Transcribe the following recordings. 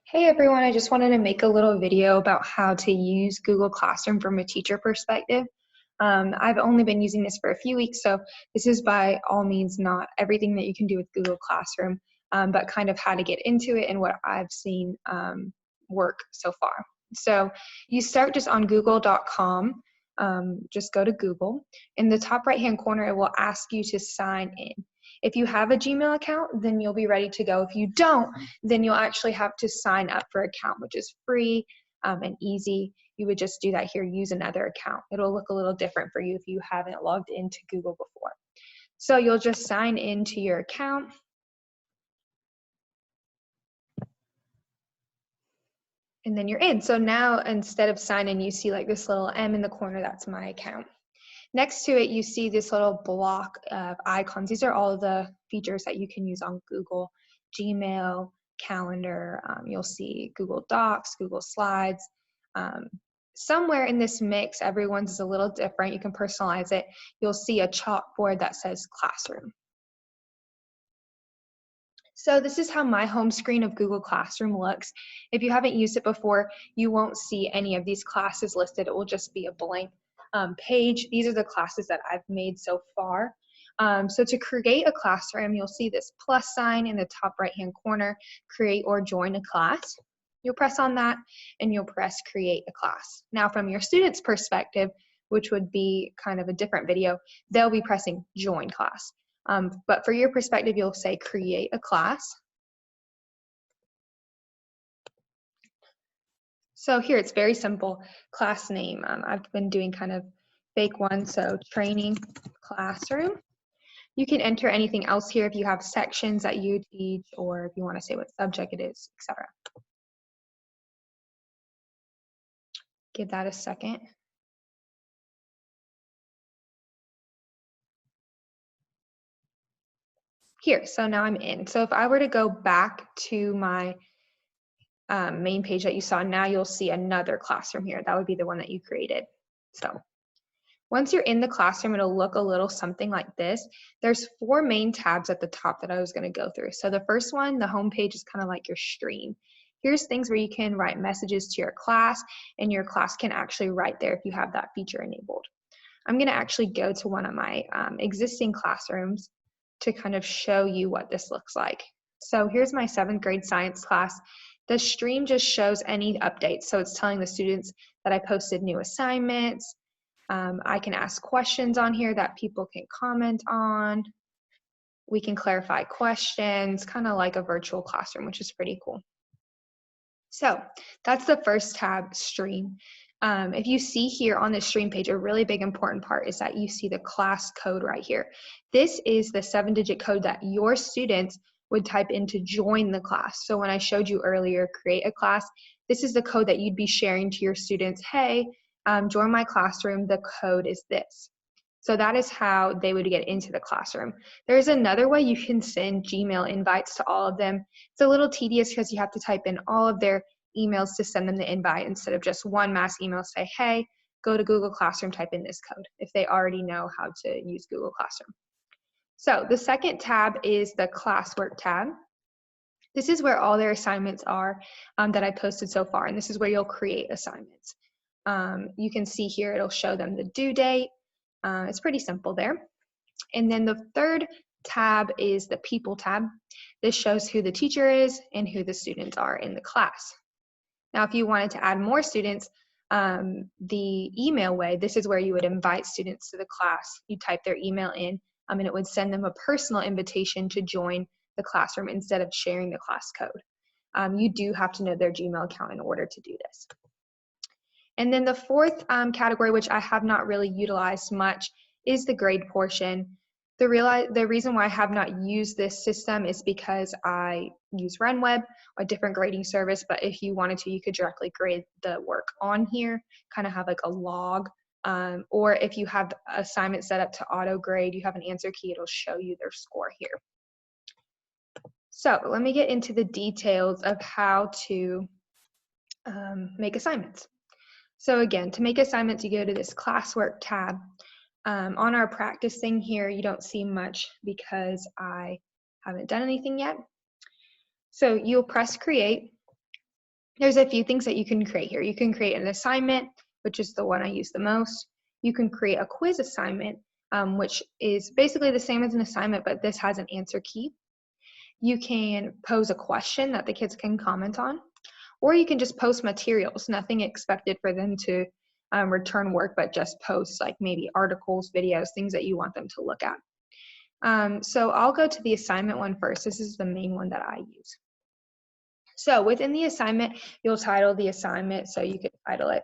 Hey everyone, I just wanted to make a little video about how to use Google Classroom from a teacher perspective. I've only been using this for a few weeks, so this is by all means not everything that you can do with Google Classroom, but kind of how to get into it and what I've seen work so far. So you start just on google.com, just go to Google. In the top right-hand corner, it will ask you to sign in. If you have a Gmail account, then you'll be ready to go. If you don't, then you'll actually have to sign up for an account, which is free and easy. You would just do that here, use another account. It'll look a little different for you if you haven't logged into Google before. So you'll just sign into your account. And then you're in. So now instead of sign in, you see like this little M in the corner, that's my account. Next to it, you see this little block of icons. These are all the features that you can use on Google, Gmail, Calendar. You'll see Google Docs, Google Slides. Somewhere in this mix, everyone's is a little different. You can personalize it. You'll see a chalkboard that says Classroom. So this is how my home screen of Google Classroom looks. If you haven't used it before, you won't see any of these classes listed. It will just be a blank page. These are the classes that I've made so far. So to create a classroom, you'll see this plus sign in the top right-hand corner, create or join a class. You'll press on that and you'll press create a class. Now from your student's perspective, which would be kind of a different video, they'll be pressing join class. But for your perspective, you'll say create a class. So here it's very simple, class name. I've been doing kind of fake ones, so training classroom. You can enter anything else here if you have sections that you teach or if you want to say what subject it is, etc. Give that a second. Here, so now I'm in. So if I were to go back to my main page that you saw, now you'll see another classroom here. That would be the one that you created. So once you're in the classroom, it'll look a little something like this. There's 4 main tabs at the top that I was going to go through. So the first one, the home page, is kind of like your stream. Here's things where you can write messages to your class, and your class can actually write there if you have that feature enabled. I'm going to actually go to one of my existing classrooms to kind of show you what this looks like. So here's my 7th grade science class. The stream just shows any updates. So it's telling the students that I posted new assignments. I can ask questions on here that people can comment on. We can clarify questions, kind of like a virtual classroom, which is pretty cool. So that's the first tab, stream. If you see here on the stream page, a really big important part is that you see the class code right here. This is the 7-digit code that your students would type in to join the class. So when I showed you earlier, create a class, this is the code that you'd be sharing to your students. Hey, join my classroom, the code is this. So that is how they would get into the classroom. There's another way you can send Gmail invites to all of them. It's a little tedious because you have to type in all of their emails to send them the invite instead of just one mass email say, hey, go to Google Classroom, type in this code, if they already know how to use Google Classroom. So the second tab is the classwork tab. This is where all their assignments are that I posted so far, and this is where you'll create assignments. You can see here it'll show them the due date. It's pretty simple there. And then the third tab is the people tab. This shows who the teacher is and who the students are in the class. Now, if you wanted to add more students, the email way, this is where you would invite students to the class. You type their email in, and it would send them a personal invitation to join the classroom instead of sharing the class code. You do have to know their Gmail account in order to do this. And then the fourth category, which I have not really utilized much, is the grade portion. The reason why I have not used this system is because I use RunWeb, a different grading service, but if you wanted to, you could directly grade the work on here, kind of have like a log, or if you have assignments set up to auto grade, you have an answer key, it'll show you their score here. So let me get into the details of how to make assignments. So again, to make assignments, you go to this classwork tab. On our practice thing here, you don't see much because I haven't done anything yet. So you'll press create. There's a few things that you can create here. You can create an assignment, which is the one I use the most. You can create a quiz assignment, which is basically the same as an assignment, but this has an answer key. You can pose a question that the kids can comment on, or you can just post materials, nothing expected for them to return work, but just post like maybe articles, videos, things that you want them to look at. So I'll go to the assignment one first. This is the main one that I use. So within the assignment, you'll title the assignment. So you could title it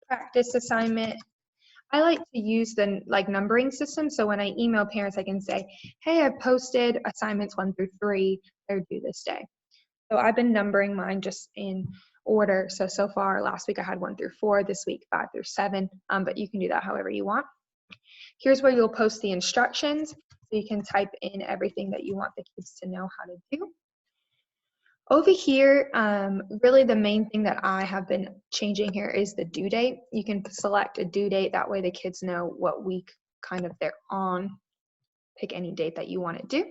practice assignment. I like to use the numbering system. So when I email parents, I can say, hey, I posted assignments 1 through 3. They're due this day. So I've been numbering mine just in order. So far, last week I had 1 through 4, this week 5 through 7, but you can do that however you want. Here's where you'll post the instructions. So you can type in everything that you want the kids to know how to do. Over here, really the main thing that I have been changing here is the due date. You can select a due date. That way the kids know what week kind of they're on. Pick any date that you want to do.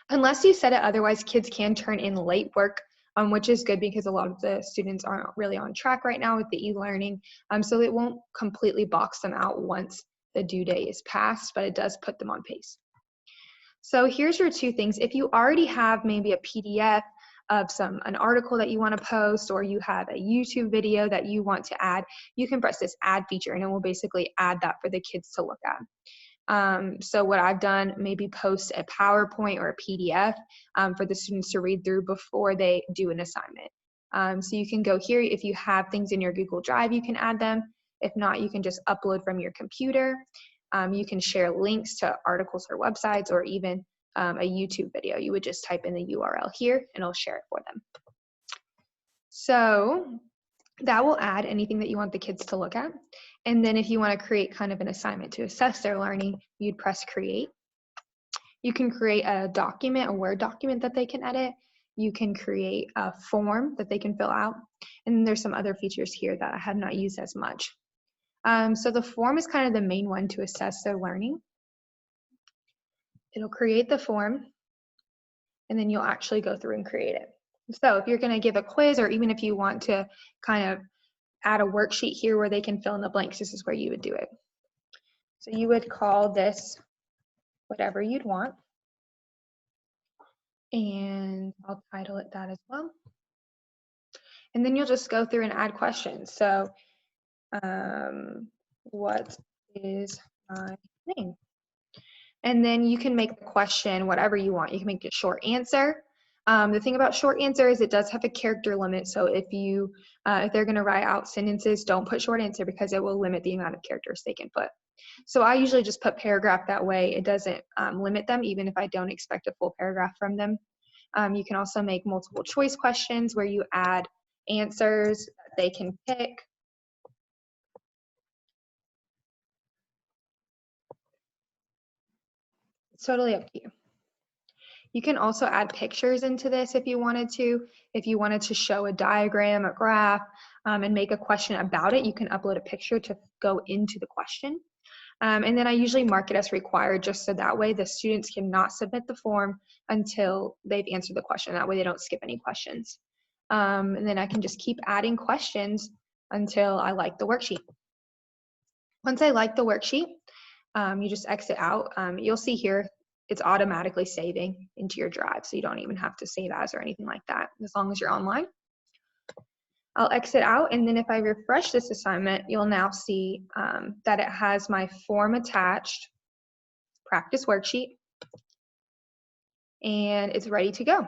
Unless you set it otherwise, kids can turn in late work, which is good because a lot of the students aren't really on track right now with the e-learning. So it won't completely box them out once the due date is passed, but it does put them on pace. So here's your 2 things. If you already have maybe a PDF of an article that you want to post, or you have a YouTube video that you want to add, you can press this add feature and it will basically add that for the kids to look at. So what I've done, maybe post a PowerPoint or a PDF for the students to read through before they do an assignment. So you can go here. If you have things in your Google Drive, you can add them. If not, you can just upload from your computer. You can share links to articles or websites, or even a YouTube video. You would just type in the URL here and it'll share it for them. So that will add anything that you want the kids to look at. And then if you want to create kind of an assignment to assess their learning, you'd press create. You can create a document, a Word document that they can edit. You can create a form that they can fill out. And then there's some other features here that I have not used as much. So the form is kind of the main one to assess their learning. It'll create the form, and then you'll actually go through and create it. So if you're going to give a quiz, or even if you want to kind of add a worksheet here where they can fill in the blanks, this is where you would do it. So you would call this whatever you'd want, and I'll title it that as well. And then you'll just go through and add questions. So what is my name? And then you can make the question whatever you want. You can make it short answer. The thing about short answer is it does have a character limit. So if they're going to write out sentences, don't put short answer because it will limit the amount of characters they can put. So I usually just put paragraph, that way it doesn't limit them, even if I don't expect a full paragraph from them. You can also make multiple choice questions where you add answers that they can pick. It's totally up to you. You can also add pictures into this if you wanted to. If you wanted to show a diagram, a graph, and make a question about it, you can upload a picture to go into the question. And then I usually mark it as required, just so that way the students cannot submit the form until they've answered the question. That way they don't skip any questions. And then I can just keep adding questions until I like the worksheet. Once I like the worksheet, you just exit out. You'll see here it's automatically saving into your drive, so you don't even have to save as or anything like that, as long as you're online. I'll exit out, and then if I refresh this assignment, you'll now see that it has my form attached, practice worksheet, and it's ready to go.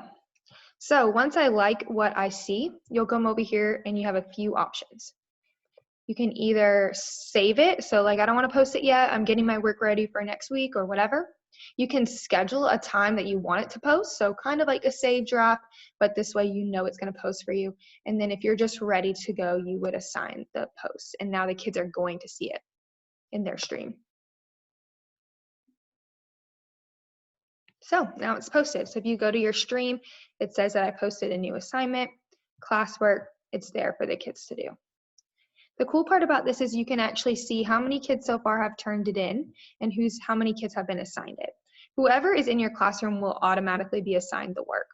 So once I like what I see, you'll come over here and you have a few options. You can either save it, so like I don't want to post it yet, I'm getting my work ready for next week or whatever. You can schedule a time that you want it to post, so kind of like a save draft, but this way you know it's going to post for you. And then if you're just ready to go, you would assign the post, and now the kids are going to see it in their stream. So now it's posted. So if you go to your stream, it says that I posted a new assignment, classwork, it's there for the kids to do. The cool part about this is you can actually see how many kids so far have turned it in and how many kids have been assigned it. Whoever is in your classroom will automatically be assigned the work.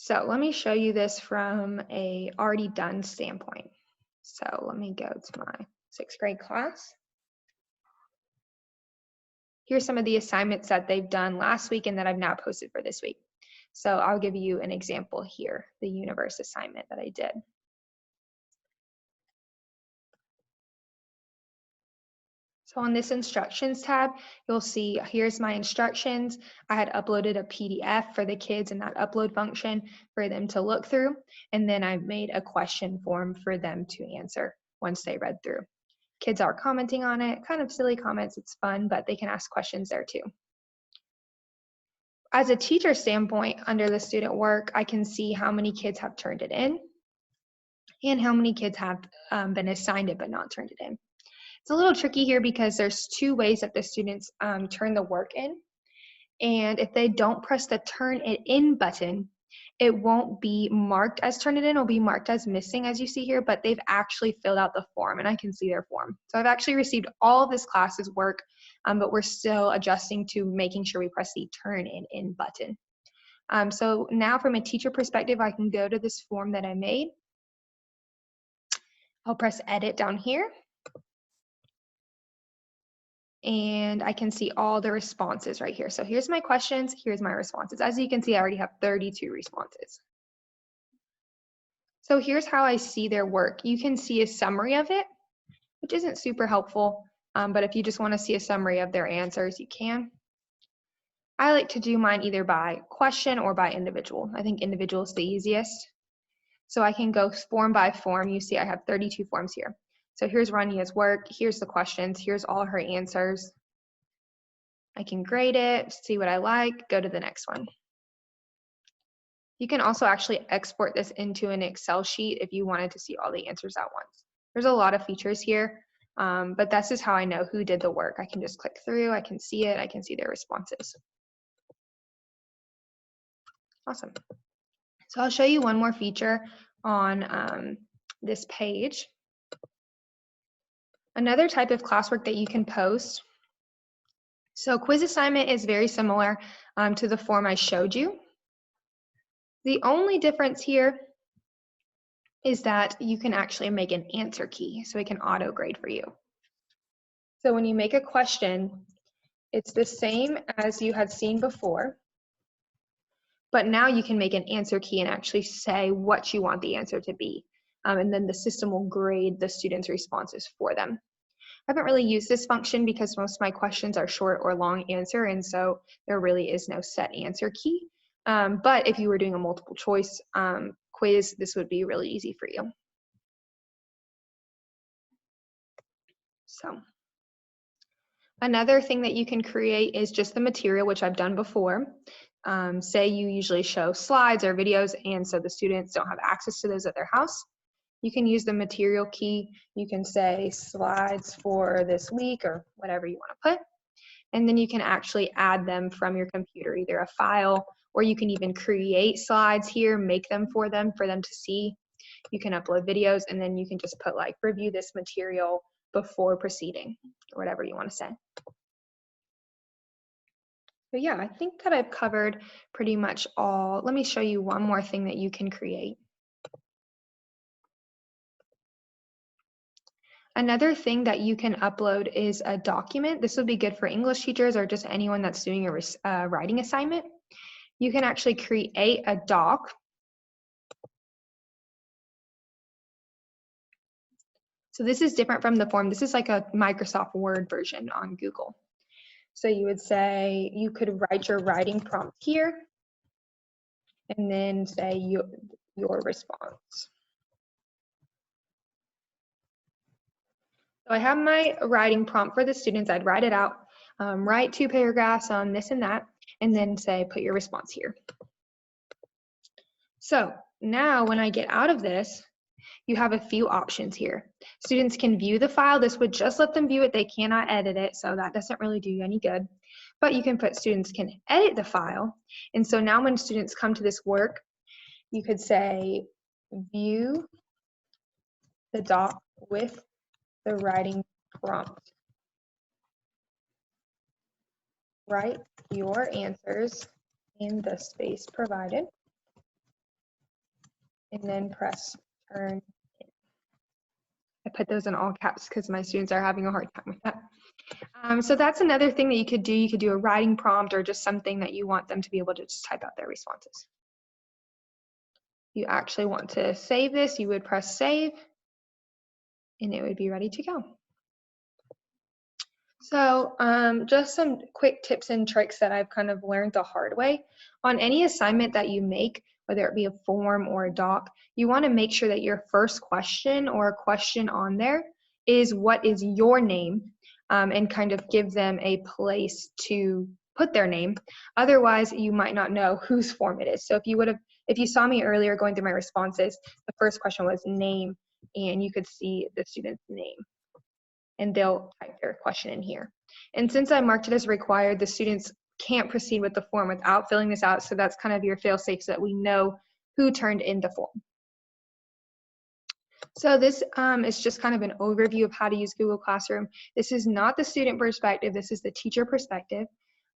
So let me show you this from a already done standpoint. So let me go to my 6th grade class. Here's some of the assignments that they've done last week and that I've now posted for this week. So I'll give you an example here, the universe assignment that I did. So on this instructions tab, you'll see here's my instructions. I had uploaded a PDF for the kids in that upload function for them to look through. And then I made a question form for them to answer once they read through. Kids are commenting on it, kind of silly comments, it's fun, but they can ask questions there too. As a teacher standpoint, under the student work, I can see how many kids have turned it in and how many kids have been assigned it but not turned it in. It's a little tricky here because there's 2 ways that the students turn the work in. And if they don't press the turn it in button, it won't be marked as turn it in, it'll be marked as missing as you see here, but they've actually filled out the form and I can see their form. So I've actually received all of this class's work, but we're still adjusting to making sure we press the turn it in button. So now from a teacher perspective, I can go to this form that I made. I'll press edit down here. And I can see all the responses right here. So here's my questions, here's my responses. As you can see, I already have 32 responses. So here's how I see their work. You can see a summary of it, which isn't super helpful, but if you just want to see a summary of their answers, you can. I like to do mine either by question or by individual. I think individual is the easiest. So I can go form by form. You see I have 32 forms here. So here's Rania's work, here's the questions, here's all her answers. I can grade it, see what I like, go to the next one. You can also actually export this into an Excel sheet if you wanted to see all the answers at once. There's a lot of features here, but this is how I know who did the work. I can just click through, I can see it, I can see their responses. Awesome. So I'll show you one more feature on this page. Another type of classwork that you can post. So quiz assignment is very similar to the form I showed you. The only difference here is that you can actually make an answer key, so it can auto grade for you. So when you make a question, it's the same as you had seen before, but now you can make an answer key and actually say what you want the answer to be. And then the system will grade the students' responses for them. I haven't really used this function because most of my questions are short or long answer, and so there really is no set answer key. But if you were doing a multiple choice quiz, this would be really easy for you. So another thing that you can create is just the material, which I've done before. Say you usually show slides or videos, and so the students don't have access to those at their house. You can use the material key. You can say slides for this week or whatever you want to put. And then you can actually add them from your computer, either a file, or you can even create slides here, make them for them to see. You can upload videos, and then you can just put like review this material before proceeding, or whatever you want to say. But yeah, I think that I've covered pretty much all. Let me show you one more thing that you can create. Another thing that you can upload is a document. This would be good for English teachers or just anyone that's doing a writing assignment. You can actually create a doc. So this is different from the form. This is like a Microsoft Word version on Google. So you would say, you could write your writing prompt here and then say your response. So I have my writing prompt for the students. I'd write it out, write 2 paragraphs on this and that, and then say, put your response here. So now when I get out of this, you have a few options here. Students can view the file. This would just let them view it. They cannot edit it, so that doesn't really do you any good. But you can put students can edit the file. And so now when students come to this work, you could say, view the doc with the writing prompt. Write your answers in the space provided. and then press turn in. I put those in all caps because my students are having a hard time with that. So that's another thing that you could do. You could do a writing prompt or just something that you want them to be able to just type out their responses. You actually want to save this, you would press save, and it would be ready to go. So just some quick tips and tricks that I've kind of learned the hard way. On any assignment that you make, whether it be a form or a doc, you want to make sure that your first question or a question on there is what is your name, and kind of give them a place to put their name. Otherwise, you might not know whose form it is. So if you saw me earlier going through my responses, the first question was name, and you could see the student's name, and they'll type their question in here. And since I marked it as required, the students can't proceed with the form without filling this out. So that's kind of your fail-safe so that we know who turned in the form. So this is just kind of an overview of how to use Google Classroom. This is not the student perspective, this is the teacher perspective.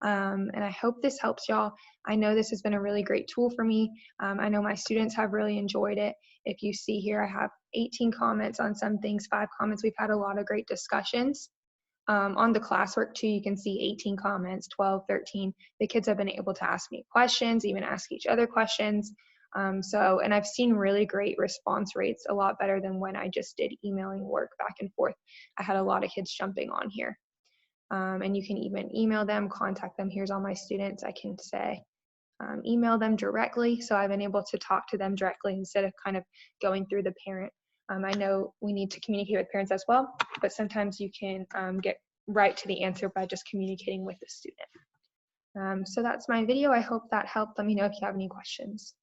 And I hope this helps y'all. I know this has been a really great tool for me. I know my students have really enjoyed it. If you see here, I have 18 comments on some things, 5 comments. We've had a lot of great discussions. On the classwork too, you can see 18 comments, 12, 13. The kids have been able to ask me questions, even ask each other questions. And I've seen really great response rates, a lot better than when I just did emailing work back and forth. I had a lot of kids jumping on here. And you can even email them, contact them. Here's all my students. I can say, email them directly. So I've been able to talk to them directly instead of kind of going through the parent. I know we need to communicate with parents as well, but sometimes you can get right to the answer by just communicating with the student. So that's my video. I hope that helped. Let me know if you have any questions.